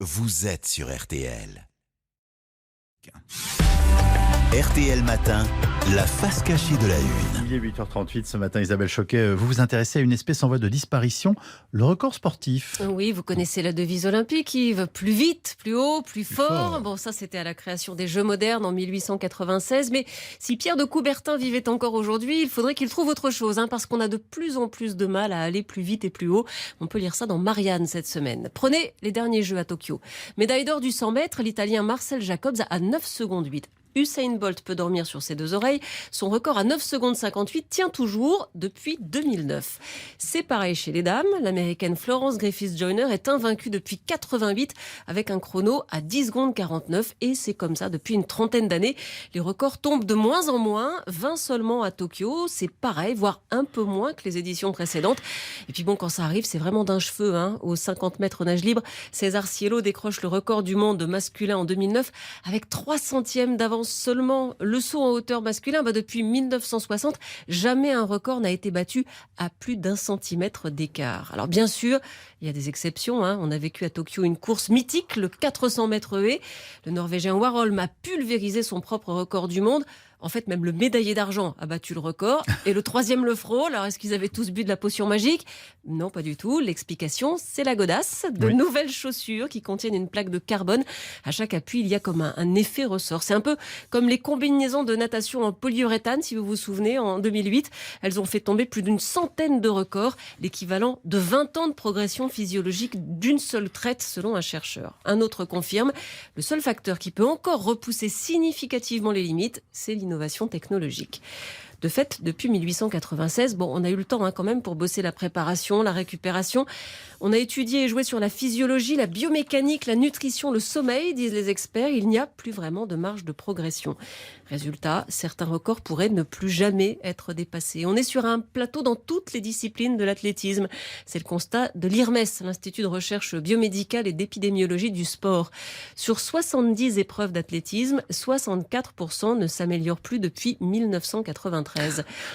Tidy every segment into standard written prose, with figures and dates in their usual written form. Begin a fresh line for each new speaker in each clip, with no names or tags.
vous êtes sur RTL. RTL Matin, la face cachée de la Une.
Il est 8h38 ce matin, Isabelle Choquet. Vous vous intéressez à une espèce en voie de disparition, le record sportif.
Oui, vous connaissez la devise olympique, Yves. Plus vite, plus haut, plus fort.
fort.
Bon, ça, c'était à la création des Jeux modernes en 1896. Mais si Pierre de Coubertin vivait encore aujourd'hui, il faudrait qu'il trouve autre chose, parce qu'on a de plus en plus de mal à aller plus vite et plus haut. On peut lire ça dans Marianne cette semaine. Prenez les derniers Jeux à Tokyo. Médaille d'or du 100 mètres, l'Italien Marcel Jacobs à 9 secondes 8. Usain Bolt peut dormir sur ses deux oreilles. Son record à 9 secondes 58 tient toujours depuis 2009. C'est pareil chez les dames. L'américaine Florence Griffith-Joyner est invaincue depuis 88 avec un chrono à 10 secondes 49. Et c'est comme ça depuis une trentaine d'années. Les records tombent de moins en moins. 20 seulement à Tokyo. C'est pareil, voire un peu moins que les éditions précédentes. Et puis bon, quand ça arrive, c'est vraiment d'un cheveu. Aux 50 mètres nage libre, César Cielo décroche le record du monde masculin en 2009 avec 3 centièmes d'avance seulement. Le saut en hauteur masculin, depuis 1960, jamais un record n'a été battu à plus d'1 centimètre d'écart. Alors bien sûr, il y a des exceptions. On a vécu à Tokyo une course mythique, le 400 mètres haies. Le Norvégien Warholm a pulvérisé son propre record du monde. En fait, même le médaillé d'argent a battu le record. Et le troisième le frôle. Alors, est-ce qu'ils avaient tous bu de la potion magique ? Non, pas du tout. L'explication, c'est la godasse. De nouvelles chaussures qui contiennent une plaque de carbone. À chaque appui, il y a comme un effet ressort. C'est un peu comme les combinaisons de natation en polyuréthane, si vous vous souvenez, en 2008. Elles ont fait tomber plus d'une centaine de records, l'équivalent de 20 ans de progression physiologique d'une seule traite, selon un chercheur. Un autre confirme, le seul facteur qui peut encore repousser significativement les limites, c'est l'innovation technologique. De fait, depuis 1896, on a eu le temps quand même pour bosser la préparation, la récupération. On a étudié et joué sur la physiologie, la biomécanique, la nutrition, le sommeil, disent les experts. Il n'y a plus vraiment de marge de progression. Résultat, certains records pourraient ne plus jamais être dépassés. On est sur un plateau dans toutes les disciplines de l'athlétisme. C'est le constat de l'IRMES, l'Institut de recherche biomédicale et d'épidémiologie du sport. Sur 70 épreuves d'athlétisme, 64% ne s'améliorent plus depuis 1993.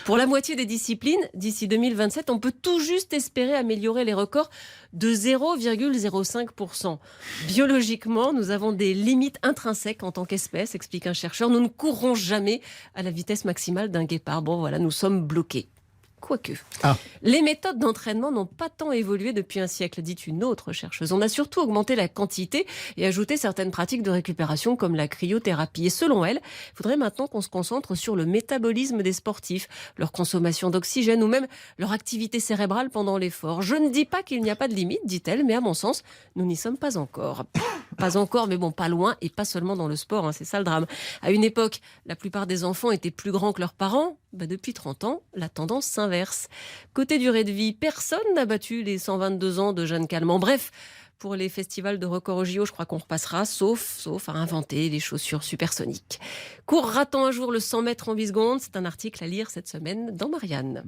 Pour la moitié des disciplines, d'ici 2027, on peut tout juste espérer améliorer les records de 0,05%. Biologiquement, nous avons des limites intrinsèques en tant qu'espèce, explique un chercheur. Nous ne courrons jamais à la vitesse maximale d'un guépard. Nous sommes bloqués. Quoique. Les méthodes d'entraînement n'ont pas tant évolué depuis un siècle, dit une autre chercheuse. On a surtout augmenté la quantité et ajouté certaines pratiques de récupération comme la cryothérapie. Et selon elle, il faudrait maintenant qu'on se concentre sur le métabolisme des sportifs, leur consommation d'oxygène ou même leur activité cérébrale pendant l'effort. Je ne dis pas qu'il n'y a pas de limite, dit-elle, mais à mon sens, nous n'y sommes pas encore. Pas encore, mais pas loin, et pas seulement dans le sport, c'est ça le drame. À une époque, la plupart des enfants étaient plus grands que leurs parents. Depuis 30 ans, la tendance s'inverse. Côté durée de vie, personne n'a battu les 122 ans de Jeanne Calment. Bref, pour les festivals de records au JO, je crois qu'on repassera, sauf à inventer les chaussures supersoniques. Courra-t-on un jour le 100 mètres en 8 secondes ? C'est un article à lire cette semaine dans Marianne.